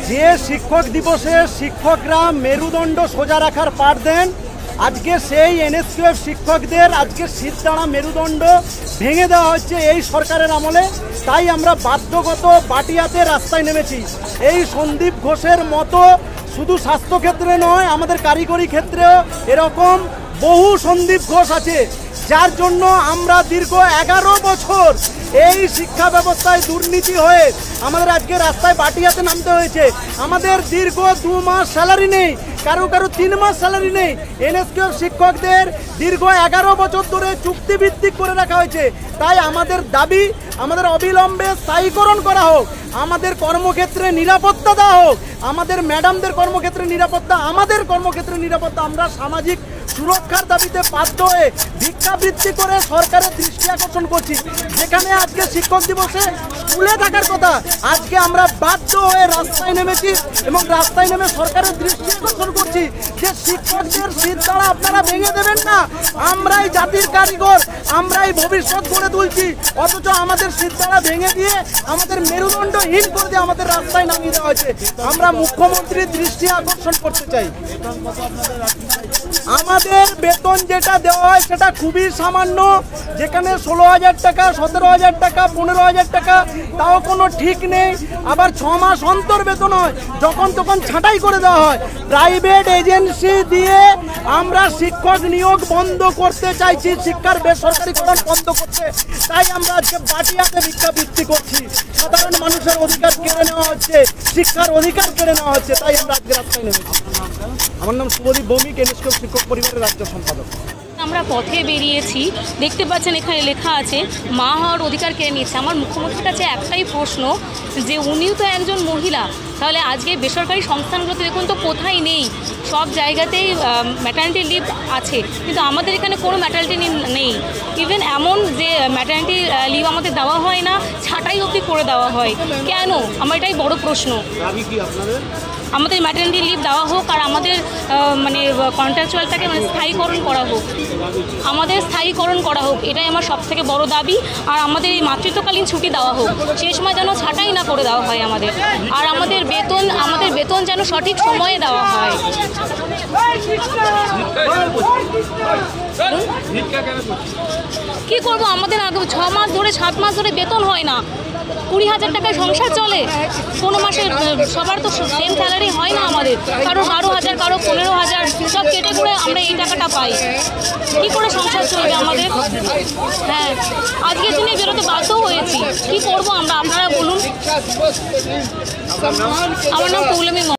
যে শিক্ষক দিবসে শিক্ষকরা মেরুদণ্ড সোজা রাখার পাঠ দেন, আজকে সেই এনএসকিউএফ শিক্ষকদের আজকে শিরদাঁড়া মেরুদণ্ড ভেঙে দেওয়া হচ্ছে এই সরকারের আমলে। তাই আমরা বাধ্যগত বাটিয়াতে রাস্তায় নেমেছি। এই সন্দীপ ঘোষের মতো শুধু স্বাস্থ্যক্ষেত্রে নয়, আমাদের কারিগরি ক্ষেত্রেও এরকম বহু সন্দীপ ঘোষ আছে, যার জন্য আমরা দীর্ঘ 11 বছর এই শিক্ষা ব্যবস্থায় দুর্নীতি হয়ে আমাদের আজকে রাস্তায় বাটিয়াতে নামতে হয়েছে। আমাদের দীর্ঘ 2 মাস স্যালারি নেই, কারো 3 মাস স্যালারি নেই। এনএসকিউএফ শিক্ষকদের দীর্ঘ 11 বছর ধরে চুক্তিভিত্তিক করে রাখা হয়েছে। তাই আমাদের দাবি, আমাদের অবিলম্বে স্থায়ীকরণ করা হোক, আমাদের কর্মক্ষেত্রে নিরাপত্তা দেওয়া হোক, আমাদের ম্যাডামদের কর্মক্ষেত্রে নিরাপত্তা, আমাদের কর্মক্ষেত্রে নিরাপত্তা। আমরা সামাজিক সুরক্ষার দাবিতে বাধ্য হয়ে ভিক্ষাবৃত্তি করে সরকারের দৃষ্টি আকর্ষণ করছি। যেখানে আজকে শিক্ষক দিবসে স্কুলে থাকার কথা, আজকে আমরা বাধ্য হয়ে রাস্তায় নেমেছি এবং রাস্তায় নেমে সরকারের দৃষ্টি আকর্ষণ করছি যে শিক্ষকদের শিরদাঁড়া আপনারা ভেঙে দেবেন না। আমরাই জাতির কারিগর, আমরাই ভবিষ্যৎ গড়ে তুলছি, অথচ আমাদের শিরদাঁড়া ভেঙে দিয়ে আমাদের মেরুদণ্ডহীন করে দিয়ে আমাদের রাস্তায় নামিয়ে দেওয়া হয়েছে। আমরা মুখ্যমন্ত্রীর দৃষ্টি আকর্ষণ করতে চাই। আমাদের বেতন যেটা দেওয়া হয় সেটা খুবই সামান্য, যেখানে 16,000 টাকা, 17,000 টাকা, 15,000 টাকা, তাও কোনো ঠিক নেই। আবার 6 মাস অন্তর বেতন হয়, যখন তখন ছাঁটাই করে দেওয়া হয়। প্রাইভেট এজেন্সি দিয়ে আমরা শিক্ষক নিয়োগ বন্ধ করতে চাইছি, শিক্ষার বেসরকারিকরণ বন্ধ করতে। তাই আমরা আজকে বাটিয়াতে ভিক্ষাবৃত্তি করছি। সাধারণ মানুষের অধিকার কেড়ে নেওয়া হচ্ছে, শিক্ষার অধিকার কেড়ে নেওয়া হচ্ছে, তাই আমরা আজকে রাস্তায় নেমেছি। আমার নাম শুভদীপ ভৌমিক, এনএসকিউএফ শিক্ষক পরিবারের রাজ্য সম্পাদক। আমরা পথে বেরিয়েছি, দেখতে পাচ্ছেন এখানে লেখা আছে মা হওয়ার অধিকার কেড়ে নিয়েছে। আমার মুখ্যমন্ত্রীর কাছে একটাই প্রশ্ন, যে উনিও তো একজন মহিলা, তাহলে আজকে বেসরকারি সংস্থানগুলোতে দেখুন তো কোথায় নেই, সব জায়গাতেই ম্যাটারনিটি লিভ আছে, কিন্তু আমাদের এখানে কোনো ম্যাটারনিটি লিভ নেই। ইভেন এমন যে ম্যাটারনিটি লিভ আমাদের দেওয়া হয় না, ছাঁটাই অবধি করে দেওয়া হয়। কেন? আমার এটাই বড় প্রশ্ন। আমাদের ম্যাটারনিটি লিভ দেওয়া হোক, আর আমাদের মানে কন্ট্রাকচুয়ালটাকে স্থায়ীকরণ করা হোক, আমাদের স্থায়ীকরণ করা হোক, এটাই আমার সবথেকে বড় দাবি। আর আমাদের এই মাতৃত্বকালীন ছুটি দেওয়া হোক, সে সময় যেন ছাঁটাই না করে দেওয়া হয় আমাদের। আর আমাদের বেতন যেন সঠিক সময়ে দেওয়া হয়। কি করব, আমাদের 6 মাস ধরে 7 মাস ধরে বেতন হয় না। 20,000 টাকায় সংসার চলে কোনো মাসে। সবার তো সেম স্যালারি হয় না, আমাদের কারো 12,000, কারো 15,000, সব কেটে করে আমরা এই টাকাটা পাই। কি করে সংসার চলবে আমাদের? হ্যাঁ, আজকের দিনে বেরোতে বাধ্য হয়েছি। কি করব আমরা, আপনারা বলুন। আমার নাম পৌলমী।